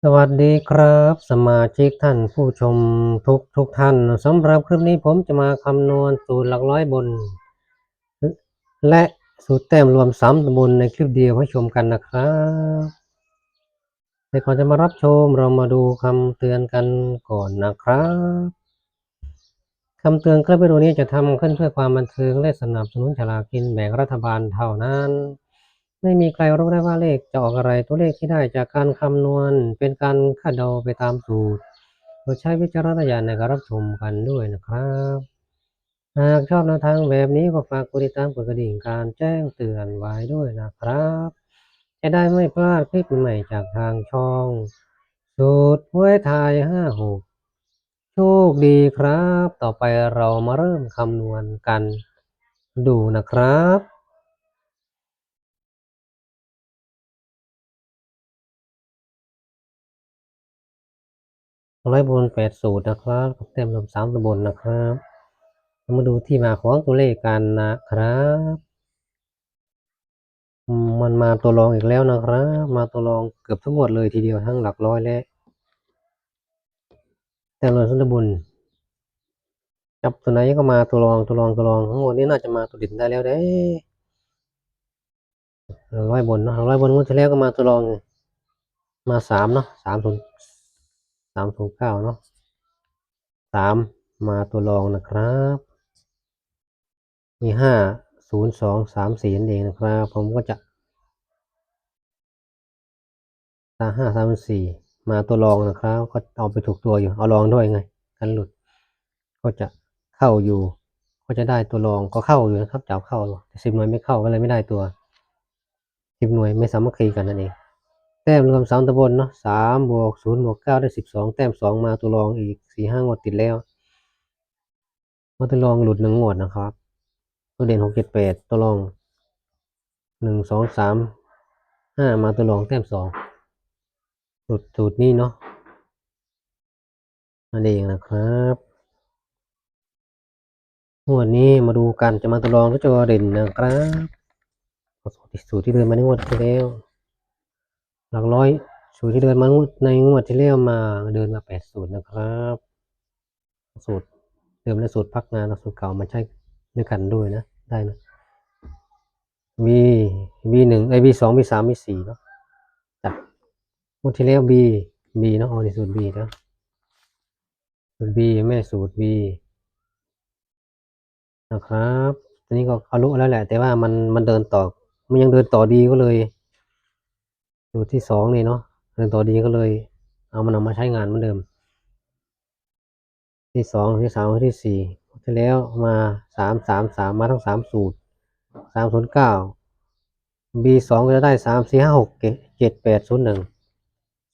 สวัสดีครับสมาชิกท่านผู้ชมทุกท่านสำหรับคลิปนี้ผมจะมาคำนวณสูตรหลักร้อยบนและสูตรแต้มรวม3ตำบลในคลิปเดียวให้ชมกันนะครับแต่ก่อนจะมารับชมเรามาดูคำเตือนกันก่อนนะครับคำเตือนคลิปวิดีโอนี้จะทำขึ้นเพื่อความบันเทิงและสนับสนุนฉลากกินแบ่งรัฐบาลเท่านั้นไม่มีใครรู้ได้ว่าเลขจะออกอะไรตัวเลขที่ได้จากการคำนวณเป็นการคาดเดาไปตามสูตรโปรดใช้วิจารณญาณในการรับชมกันด้วยนะครับหากชอบแนวทางแบบนี้ก็ฝากกดติดตามกดกระดิ่งการแจ้งเตือนไว้ด้วยนะครับจะได้ไม่พลาดคลิปใหม่จากทางช่องสูตรหวยไทย56โชคดีครับต่อไปเรามาเริ่มคำนวณกันดูนะครับร้อยบน8สูตรนะครับเต็มรวม3ตำบลนะครับมาดูที่มาของตัวเลขกันนะครับมันมาตัวรองอีกแล้วนะครับมาตัวรองเกือบทั้งหมดเลยทีเดียวทั้งหลักร้อยและแต่รวม3ตำบลจับตัวไหนก็มาตัวรองทั้งหมดนี้น่าจะมาตัวเด่นได้แล้วเด้ร้อยบนเนาะร้อยบนงวดที่แล้วก็มาตัวรองมา3เนาะ309เนาะ3มาตัวรองนะครับมี5023 4นั่นเองนะครับผมก็จะ534มาตัวรองนะครับก็เอาไปถูกตัวอยู่เอารองด้วยไงกันหลุดก็จะเข้าอยู่ก็จะได้ตัวรองก็เข้าอยู่นะครับจับเข้าแต่10หน่วยไม่เข้าก็เลยไม่ได้ตัว10หน่วยไม่สามัคคีกันนั่นเองแต้มรวม3ตำบลเนาะ3บวก0บวก9ได้12แต้ม2มาตัวรองอีก 4-5 งวดติดแล้วมาตัวรองหลุด1งวดนะครับตัวเด่น6 7 8ตัวรอง1 2 3 5มาตัวรองแต้ม2หลุดสูตรนี้เนาะนั่นเองนะครับงวดนี้มาดูกันจะมาตัวรองหรือตัวเด่นนะครับสูตรที่เดินมาในงวดที่แล้วหลักร้อยสูตรที่เดินมาในงวดที่แล้วมาเดินมา8สูตรนะครับสูตรเดิมและสูตรพักงานสูตรเก่ามาใช้ด้วยกันด้วยนะได้นะ V V1 V2 V3 V4เนาะจ้ะงวดที่แล้ว B เนาะอ๋อนี่สูตร B นะสูตร B แม่สูตร B นะครับตอนนี้ก็เอาลุแล้วแหละแต่ว่ามันเดินต่อมันยังเดินต่อดีก็เลยสูตรที่2นี่เนาะเดินต่อดีก็เลยเอามันมาใช้งานเหมือนเดิมที่2ที่3ที่4ที่แล้วมา333มาทั้ง3สูตร309 B2 ก็จะได้3 4 5 6 7 8 0 1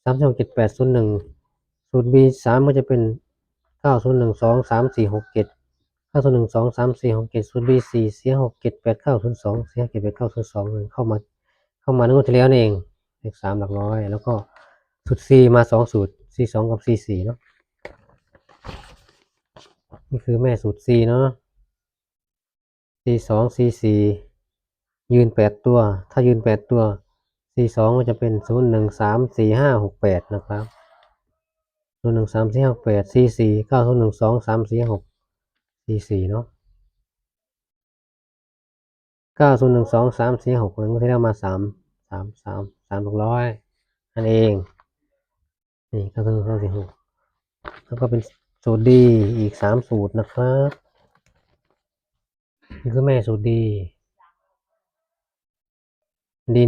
3 6 7 8 0 1สูตร B3 ก็จะเป็น9012 3467 9012 3467สูตร B4 4678 902 4578 902เข้ามาในงวดที่แล้วนี่เองเลข3หลักร้อยแล้วก็สูตร C มา2สูตร C2 กับ C4 เนาะนี่คือแม่สูตร C เนาะ C2 C4 ยืน8ตัวถ้ายืน8ตัว C2 ก็จะเป็น0 1 3 4 5 6 8นะครับ0 1 3 4 5 6 8 C4 9 0 1 2 3 4 6 C4 เนาะ9 0 1 2 3 4 6งวดที่แล้วมา3 600นั่นเองนี่9 0 1 2 4 6แล้วก็เป็นสูตรดีอีก3สูตรนะครับนี่คือแม่สูตรดี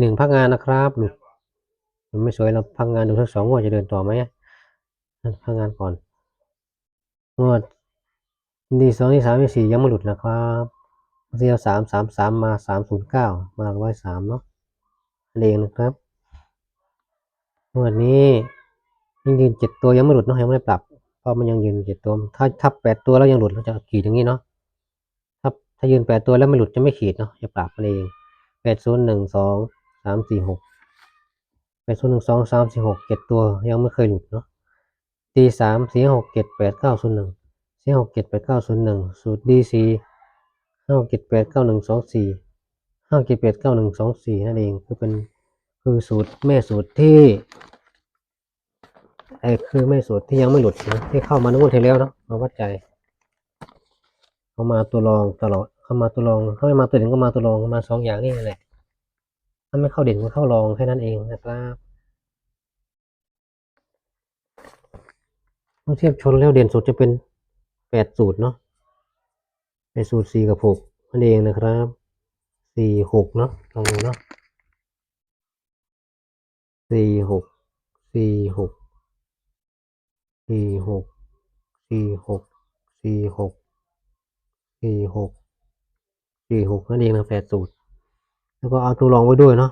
1พักงานนะครับหลุดมันไม่สวยเราพักงานดูทั้ง2งวดจะเดินต่อไหมพักงานก่อนงวดD2 D3 D4ยังไม่หลุดนะครับที่เอา333มา309มา103เนาะนั่นเองนะครับงวดนี้ยังยืน7ตัวยังไม่หลุดเนาะยังไม่ได้ปรับเพราะมันยังยืน7ตัวถ้าทับ8ตัวแล้วยังหลุดเราจะขีดอย่างนี้เนาะถ้ายืน8ตัวแล้วไม่หลุดจะไม่ขีดเนาะจะปรับมันเอง8012 346 8012 346 7ตัวยังไม่เคยหลุดเนาะตี3 4 6 7 8 9 0 1 4 6 7 8 9 0 1สูตร DC 5 6 7 8 9 1 2 4 5 7 8 9 1 2 4นั่นเองคือสูตรแม่สูตรที่ คือไม่สูตรที่ยังไม่หลุดนะที่เข้ามาในงวดที่แล้วเนาะมาวัดใจเขามาตัวรองตลอดเขามาตัวรองเขาไม่มาตัวเด่นก็มาตัวรองมา2อย่างนี่แหละถ้าไม่เข้าเด่นก็เข้ารองแค่นั้นเองนะครับเมื่อเทียบชนแล้วเด่นสุดจะเป็น8สูตรเนาะในสูตร4กับ6นั่นเองนะครับ4 6เนาะลองดูเนาะ4 6 4 6 4 6 4 6 4 6 4 6 4 6นั่นเองนะ8สูตรแล้วก็เอาตัวรองไว้ด้วยเนาะ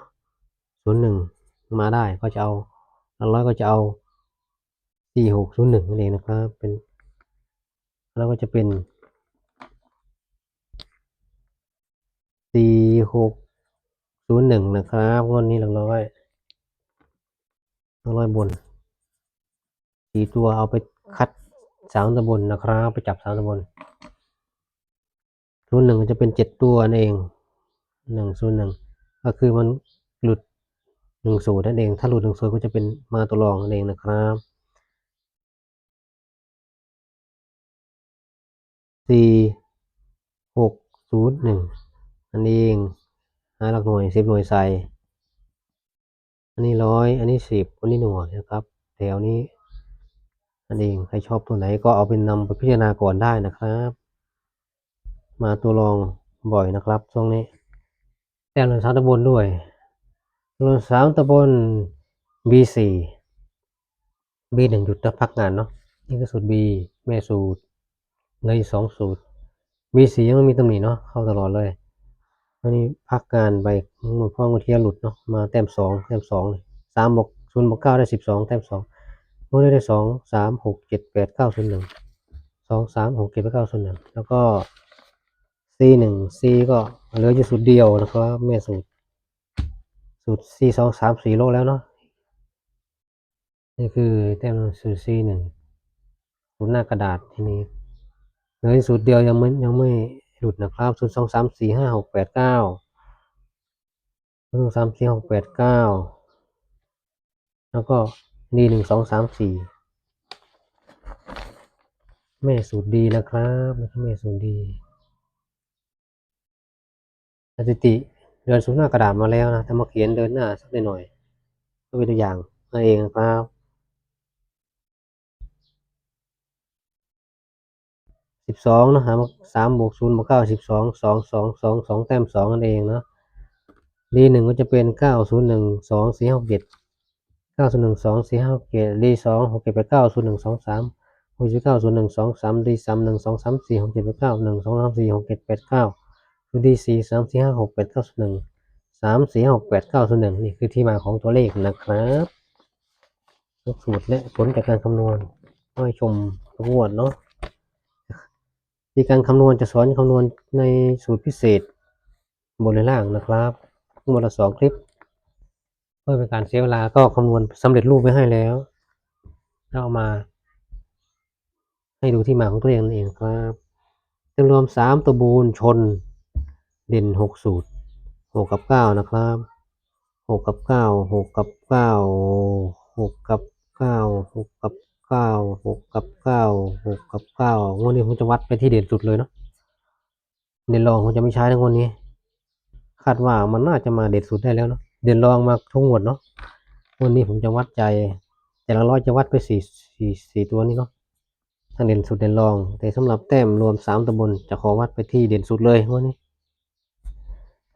01มาได้ก็จะเอาหลักร้อยก็จะเอา4601นั่นเองนะครับเป็นแล้วก็จะเป็น4601นะครับงวดนี้หลักร้อยบน4ตัวเอาไปคัด3ตัวบนนะครับไปจับ3ตัวบน01ก็จะเป็น7ตัวนั่นเอง101ก็คือมันหลุด1สูตรนั่นเองถ้าหลุด1สูตรก็จะเป็นมาตัวรองนั่นเองนะครับ4601อันเองหาหลักหน่วย10หน่วยใส่อันนี้100อันนี้10อันนี้หน่วยนะครับแถวนี้นั่นเองใครชอบตัวไหนก็เอาเป็นนำไปพิจารณาก่อนได้นะครับมาตัวรองบ่อยนะครับช่วงนี้แต้ม3ตะบนด้วยตัว3ตะบน B4 B1 หยุดพักงานเนาะนี่คือสูตร B แม่สูตรเลย2สูตร B4 ยังไม่มีตำหนิเนาะเข้าตลอดเลยอันนี้พักงานไปหมดพ่องวดที่หลุดเนาะมาแต้ม2เลย3บวก0บวก9ได้12แต้ม2งวดนี้ได้2 3 6 7 8 9 0 1 2 3 6 7 8 9 0 1แล้วก็ C1 C ก็เหลืออยู่สูตรเดียวนะครับแม่สูตร C 2 3 4โลแล้วเนาะนี่คือแต้มสูตร C1 สูตรหน้ากระดาษทีนี้เหลือสูตรเดียวยังไม่หลุดนะครับสูตร2 3 4 5 6 8 9 2 3 4 6 8 9แล้วก็ดี1 2 3 4แม่สูตรดีนะครับไม่ใช่แม่สูตรดีสถิติเดินสูตรหน้ากระดาษมาแล้วนะแต่มาเขียนเดินหน้าสักหน่อยก็เป็นตัวอย่างนั่นเองนะครับ12นะครับ3บวก0บวก9 12 2 2 2 2แต้ม2นั่นเองเนาะดี1ก็จะเป็น901 2 4 6 7 901 2 4 5 6 7ดี2 6 7 8 9 0 1 2 3 6 9 0 1 2 3ดี3 1 2 3 4 6 7 8 9 1 2 3 4 6 7 8 9ดี4 3 4 5 6 8 9 0 1 3 4 6 8 9 0 1นี่คือที่มาของตัวเลขนะครับสูตรและผลจากการคำนวณให้ชมทุกงวดเนาะวิธีการคำนวณจะสอนคำนวณในสูตรพิเศษบนและล่างนะครับทั้งหมดละ2คลิปเพื่อเป็นการเสียเวลาก็คำนวณสำเร็จรูปไว้ให้แล้วเอามาให้ดูที่มาของตัวเองนั่นเองครับจำนวน3ตัวบูนชนเด่น6สูตร6กับ9นะครับ6กับ9 6กับ9 6กับ9 6กับ9 6กับ9 6กับ9งวดนี้ผมจะวัดไปที่เด่นสุดเลยเนาะเด่นรองผมจะไม่ใช้ในงวดนี้คาดว่ามันน่าจะมาเด่นสุดได้แล้วเนาะเด่นรองมาทุกงวดเนาะงวดนี้ผมจะวัดใจแต่ละร้อยจะวัดไป4ตัวนี้เนาะทั้งเด่นสุดเด่นรองแต่สำหรับแต้มรวม3ตำบลจะขอวัดไปที่เด่นสุดเลยงวดนี้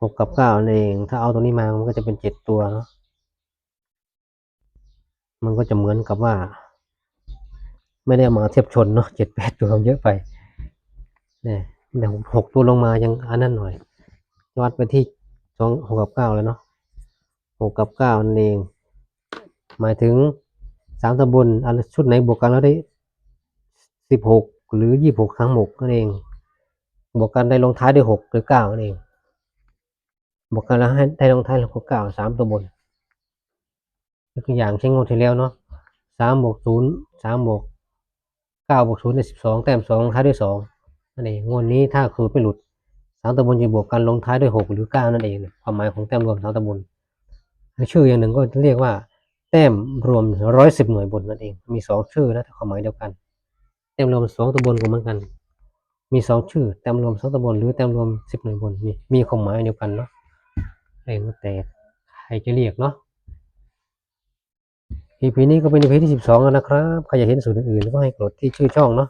6กับ9นั่นเองถ้าเอาตัวนี้มามันก็จะเป็น7ตัวเนาะมันก็จะเหมือนกับว่าไม่ได้มาเทียบชนเนาะ7-8ตัวเยอะไปเนี่ยแต่6ตัวลงมายังอันนั้นหน่อยวัดไปที่6กับ9แล้วเนาะ6กับ9นั่นเองหมายถึง3ตำบลอันชุดไหนบวกกันแล้วได้16หรือ26ทั้งหมดนั่นเองบวกกันได้ลงท้ายด้วย6หรือ9นั่นเองบวกกันแล้วให้ได้ลงท้ายด้วย6 9 3ตัวบนยกตัวอย่างเช่นงวดที่แล้วเนาะ3บวก0 3บวก9บวก0ได้12แต้ม2ลงท้ายด้วย2นั่นเองงวดนี้ถ้าสูตรไม่หลุด3ตัวบนจะบวกกันลงท้ายด้วย6หรือ9นั่นเองความหมายของแต้มรวม3ตัวบนชื่ออย่างหนึ่งก็เรียกว่า แต้มรวม110หน่วยบนนั่นเองมี2ชื่อนะแต่ความหมายเดียวกันแต้มรวม2ตัวบนก็เหมือนกันมี2ชื่อแต้มรวม2ตัวบนหรือแต้มรวม10หน่วยบนมีความหมายเดียวกันเนาะแต่ใครจะเรียกเนาะ EP นี้ก็เป็น EP ที่12แล้วนะครับใครอยากเห็นสูตรอื่นๆก็ให้กดที่ชื่อช่องเนาะ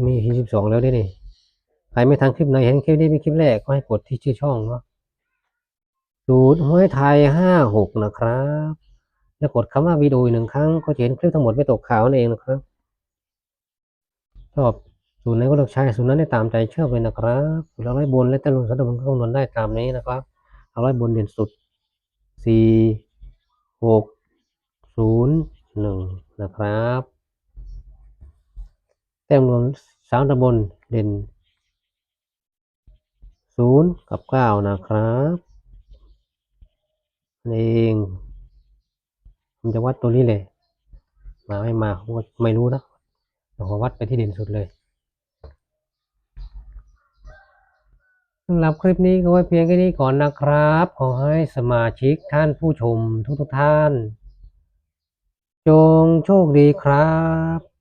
มี EP 12แล้วด้วยนี่ใครไม่ทันคลิปไหนเห็นคลิปนี้เป็นคลิปแรกก็ให้กดที่ชื่อช่องเนาะสูตรหวยไทย56นะครับแล้วกดคำว่าวิดีโอ1ครั้งก็จะเห็นคลิปทั้งหมดไม่ตกข่าวนั่นเองนะครับชอบสูตรไหนก็เลือกใช้สูตรนั้นได้ตามใจชอบเลยนะครับสูตร100บนและแต่ลงสัตว์บนก็คำนวณได้ตามนี้นะครับ100บนเด่นสุด4 6 0 1นะครับแต้มรวม3ตำบลเด่น0กับ9นะครับนั่นเองผมจะวัดตัวนี้เลยมาไม่มาผมก็ไม่รู้นะเดี๋ยวขอวัดไปที่เด่นสุดเลยสำหรับคลิปนี้ก็ไว้เพียงแค่นี้ก่อนนะครับขอให้สมาชิกท่านผู้ชมทุกท่านจงโชคดีครับ